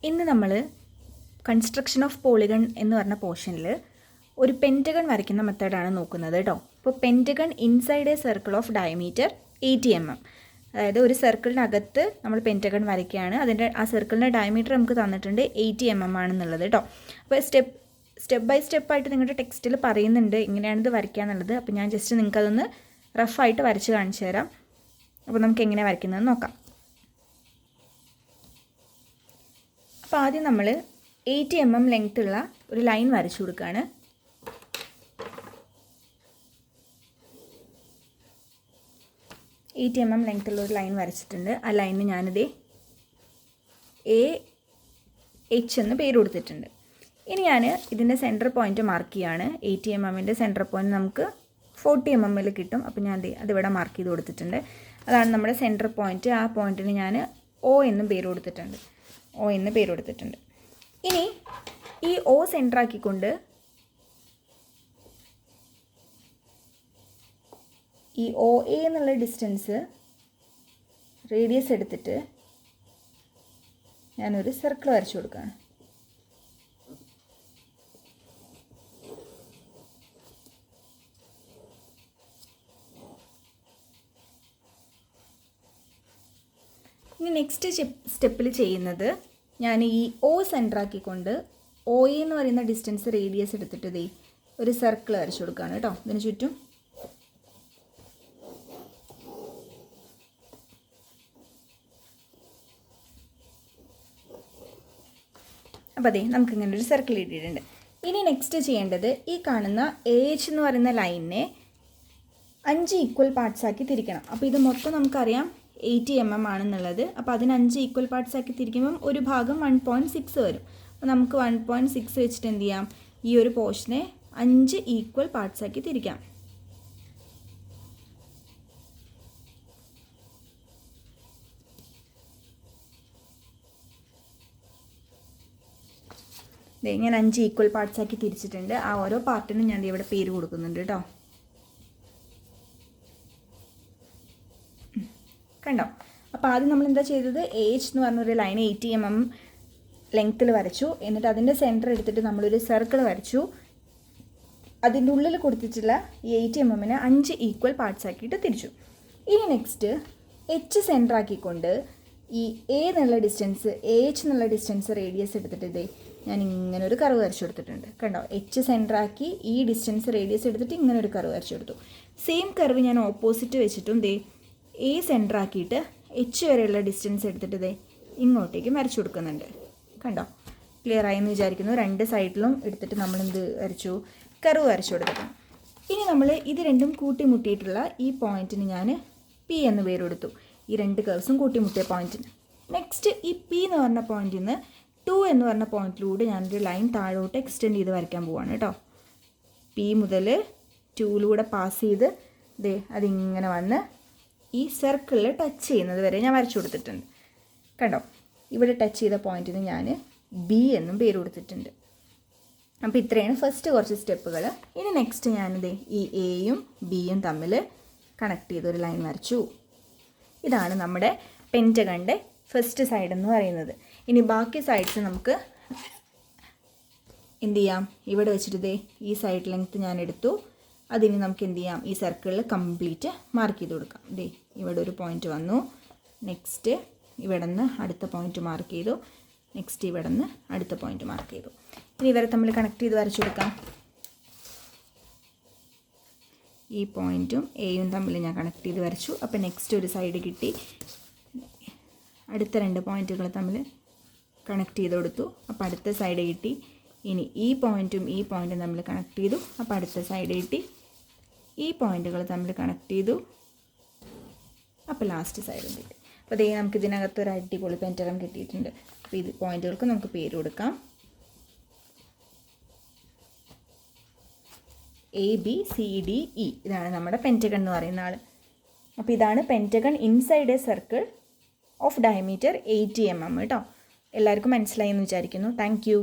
ഇന്ന് നമ്മൾ construction of polygon എന്ന് പറഞ്ഞ പോർഷനിൽ ഒരു പെൻറ്റഗൺ വരയ്ക്കുന്ന മെത്തേഡാണ് നോക്കുന്നത് കേട്ടോ. അപ്പോൾ pentagon inside A circle of diameter 80 mm, അതായത് ഒരു സർക്കിളിനകത്ത് നമ്മൾ പെൻറ്റഗൺ വരയ്ക്കുകയാണ്. അതിൻ്റെ ആ സർക്കിളിൻ്റെ ഡയമീറ്റർ നമുക്ക് തന്നിട്ടുണ്ട് 80 mm ആണെന്നുള്ളത് കേട്ടോ. അപ്പോൾ സ്റ്റെപ്പ് ബൈ സ്റ്റെപ്പായിട്ട് നിങ്ങളുടെ ടെക്സ്റ്റിൽ പറയുന്നുണ്ട് ഇങ്ങനെയാണിത് വരയ്ക്കുക എന്നുള്ളത്. അപ്പോൾ ഞാൻ ജസ്റ്റ് നിങ്ങൾക്കതൊന്ന് റഫായിട്ട് വരച്ച് കാണിച്ചു തരാം. അപ്പോൾ നമുക്ക് എങ്ങനെ വരയ്ക്കുന്നതെന്ന് നോക്കാം. അപ്പോൾ ആദ്യം നമ്മൾ 80 mm ലെങ്ത് ഉള്ള ഒരു ലൈൻ വരച്ചു കൊടുക്കുകയാണ്. ലെങ്ത് ഉള്ള ഒരു ലൈൻ വരച്ചിട്ടുണ്ട്. ആ ലൈനിന് ഞാനിത് AH എന്ന് പേര് കൊടുത്തിട്ടുണ്ട്. ഇനി ഞാൻ ഇതിൻ്റെ സെൻറ്റർ പോയിൻറ്റ് മാർക്ക് ചെയ്യുകയാണ്. 80 mm സെൻറ്റർ പോയിൻറ്റ് നമുക്ക് 40 mm കിട്ടും. അപ്പോൾ ഞാൻ അതിവിടെ മാർക്ക് ചെയ്ത് കൊടുത്തിട്ടുണ്ട്. അതാണ് നമ്മുടെ സെൻറ്റർ പോയിൻറ്റ്. ആ പോയിൻറ്റിന് ഞാൻ O എന്നും പേര് കൊടുത്തിട്ടുണ്ട്. ഇനി ഈ O സെൻറ്റർ ആക്കിക്കൊണ്ട് ഈ OA എന്നുള്ള ഡിസ്റ്റൻസ് റേഡിയസ് എടുത്തിട്ട് ഞാനൊരു സർക്കിൾ വരച്ചു കൊടുക്കുകയാണ്. ഇനി നെക്സ്റ്റ് സ്റ്റെപ്പിൽ ചെയ്യുന്നത് ഞാൻ ഈ O സെൻറ്റർ ആക്കിക്കൊണ്ട് OA എന്ന് പറയുന്ന ഡിസ്റ്റൻസ് റേഡിയസ് എടുത്തിട്ട് ഒരു സർക്കിൾ വരച്ചു കൊടുക്കുകയാണ് കേട്ടോ. ഇതിന് ചുറ്റും അപ്പോൾ നമുക്കിങ്ങനെ ഒരു സർക്കിൾ ഇട്ടിട്ടുണ്ട്. ഇനി നെക്സ്റ്റ് ചെയ്യേണ്ടത് ഈ കാണുന്ന AH എന്ന് പറയുന്ന ലൈനിനെ 5 ഈക്വൽ പാർട്സ് ആക്കി തിരിക്കണം. അപ്പോൾ ഇത് മൊത്തം നമുക്കറിയാം 80 mm ആണെന്നുള്ളത്. അപ്പോൾ അതിന് 5 ഈക്വൽ പാർട്സ് ആക്കി തിരിക്കുമ്പം ഒരു ഭാഗം 1.6 വരും. അപ്പോൾ നമുക്ക് 1.6 വെച്ചിട്ട് എന്ത് ചെയ്യാം, ഈ ഒരു പോർഷനെ 5 ഈക്വൽ പാർട്സ് ആക്കി തിരിക്കാം. ഞാൻ 5 ഈക്വൽ പാർട്സ് ആക്കി തിരിച്ചിട്ടുണ്ട്. ആ ഓരോ പാർട്ടിനും ഞാൻ ഇവിടെ പേര് കൊടുക്കുന്നുണ്ട് കേട്ടോ. കണ്ടോ? അപ്പോൾ ആദ്യം നമ്മൾ എന്താ ചെയ്തത്, AH എന്ന് പറഞ്ഞൊരു ലൈൻ 80 mm ലെങ്ത്തിൽ വരച്ചു. എന്നിട്ട് അതിൻ്റെ സെൻറ്റർ എടുത്തിട്ട് നമ്മളൊരു സർക്കിൾ വരച്ചു. അതിൻ്റെ ഉള്ളിൽ കൊടുത്തിട്ടുള്ള ഈ 80 mm 5 ഈക്വൽ പാർട്സ് ആക്കിയിട്ട് തിരിച്ചു. ഇനി നെക്സ്റ്റ് H സെൻറ്റർ ആക്കിക്കൊണ്ട് ഈ A എന്നുള്ള ഡിസ്റ്റൻസ് AH എന്നുള്ള ഡിസ്റ്റൻസ് റേഡിയസ് എടുത്തിട്ട് ഞാൻ ഇങ്ങനെ ഒരു കർവ് വരച്ചു കൊടുത്തിട്ടുണ്ട്. കണ്ടോ? H സെൻറ്റർ ആക്കി ഈ ഡിസ്റ്റൻസ് റേഡിയസ് എടുത്തിട്ട് ഇങ്ങനെ ഒരു കർവ് വരച്ചു കൊടുത്തു. സെയിം കർവ് ഞാൻ ഓപ്പോസിറ്റ് വെച്ചിട്ടും A സെൻറ്റർ ആക്കിയിട്ട് H വരെയുള്ള ഡിസ്റ്റൻസ് എടുത്തിട്ട് ഇങ്ങോട്ടേക്ക് വരച്ചു കൊടുക്കുന്നുണ്ട്. കണ്ടോ? ക്ലിയർ ആയെന്ന് വിചാരിക്കുന്നു. രണ്ട് സൈഡിലും എടുത്തിട്ട് നമ്മൾ എന്ത് വരച്ചു, കർവ് വരച്ചു കൊടുത്തിട്ടുണ്ട്. ഇനി നമ്മൾ ഇത് രണ്ടും കൂട്ടിമുട്ടിയിട്ടുള്ള ഈ പോയിൻറ്റിന് ഞാൻ P എന്ന് പേര് കൊടുത്തു. ഈ രണ്ട് കർവ്സും കൂട്ടിമുട്ടിയ പോയിൻറ്റിന്. നെക്സ്റ്റ് ഈ P എന്ന് പറഞ്ഞ പോയിൻറ്റിൽ നിന്ന് 2 എന്ന് പറഞ്ഞ പോയിൻറ്റിലൂടെ ഞാനൊരു ലൈൻ താഴോട്ട് എക്സ്റ്റെൻഡ് ചെയ്ത് വരയ്ക്കാൻ പോവാണ് കേട്ടോ. P മുതൽ 2യിലൂടെ പാസ് ചെയ്ത് അതിങ്ങനെ വന്ന് ഈ സർക്കിളിൽ ടച്ച് ചെയ്യുന്നത് വരെ ഞാൻ വരച്ചു കൊടുത്തിട്ടുണ്ട്. കണ്ടോ? ഇവിടെ ടച്ച് ചെയ്ത പോയിൻറ്റിന് ഞാൻ B എന്നും പേര് കൊടുത്തിട്ടുണ്ട്. അപ്പോൾ ഇത്രയാണ് ഫസ്റ്റ് കുറച്ച് സ്റ്റെപ്പുകൾ. ഇനി നെക്സ്റ്റ് ഞാനിത് ഈ Aയും Bയും തമ്മിൽ കണക്ട് ചെയ്തൊരു ലൈൻ വരച്ചു. ഇതാണ് നമ്മുടെ പെൻറ്റഗണിൻ്റെ ഫസ്റ്റ് സൈഡ് എന്ന് പറയുന്നത്. ഇനി ബാക്കി സൈഡ്സ് നമുക്ക് എന്ത് ചെയ്യാം, ഇവിടെ വെച്ചിട്ട് ഈ സൈഡ് ലെങ്ത്ത് ഞാൻ എടുത്തു. അതിന് നമുക്ക് എന്ത് ചെയ്യാം, ഈ സർക്കിളിൽ കംപ്ലീറ്റ് മാർക്ക് ചെയ്ത് കൊടുക്കാം. ഇവിടെ ഒരു പോയിൻ്റ് വന്നു. നെക്സ്റ്റ് ഇവിടെ നിന്ന് അടുത്ത പോയിൻ്റ് മാർക്ക് ചെയ്തു. നെക്സ്റ്റ് ഇവിടെ നിന്ന് അടുത്ത പോയിൻ്റ് മാർക്ക് ചെയ്തു. ഇനി ഇവരെ തമ്മിൽ കണക്ട് ചെയ്ത് വരച്ചു കൊടുക്കാം. ഈ പോയിൻറ്റും Aയും തമ്മിൽ ഞാൻ കണക്ട് ചെയ്ത് വരച്ചു. അപ്പോൾ നെക്സ്റ്റ് ഒരു സൈഡ് കിട്ടി. അടുത്ത രണ്ട് പോയിൻറ്റുകൾ തമ്മിൽ കണക്ട് ചെയ്ത് കൊടുത്തു. അപ്പോൾ അടുത്ത സൈഡ് കിട്ടി. ഇനി ഈ പോയിൻറ്റും ഈ പോയിൻറ്റും തമ്മിൽ കണക്ട് ചെയ്തു. അപ്പോൾ അടുത്ത സൈഡ് കിട്ടി. ഈ പോയിൻറ്റുകൾ തമ്മിൽ കണക്ട് ചെയ്തു. അപ്പോൾ ലാസ്റ്റ് സൈഡും കിട്ടി. അപ്പോൾ നമുക്ക് ഇതിനകത്തൊരു അടിപൊളി പെൻറ്റഗൺ കിട്ടിയിട്ടുണ്ട്. അപ്പോൾ ഇത് പോയിൻറ്റുകൾക്ക് നമുക്ക് പേര് കൊടുക്കാം. ABCDE. ഇതാണ് നമ്മുടെ പെൻറ്റഗൺ എന്ന് പറയുന്ന ആൾ. അപ്പോൾ ഇതാണ് pentagon inside A circle of diameter 80 mm കേട്ടോ. എല്ലാവർക്കും മനസ്സിലായി എന്ന് വിചാരിക്കുന്നു. Thank you.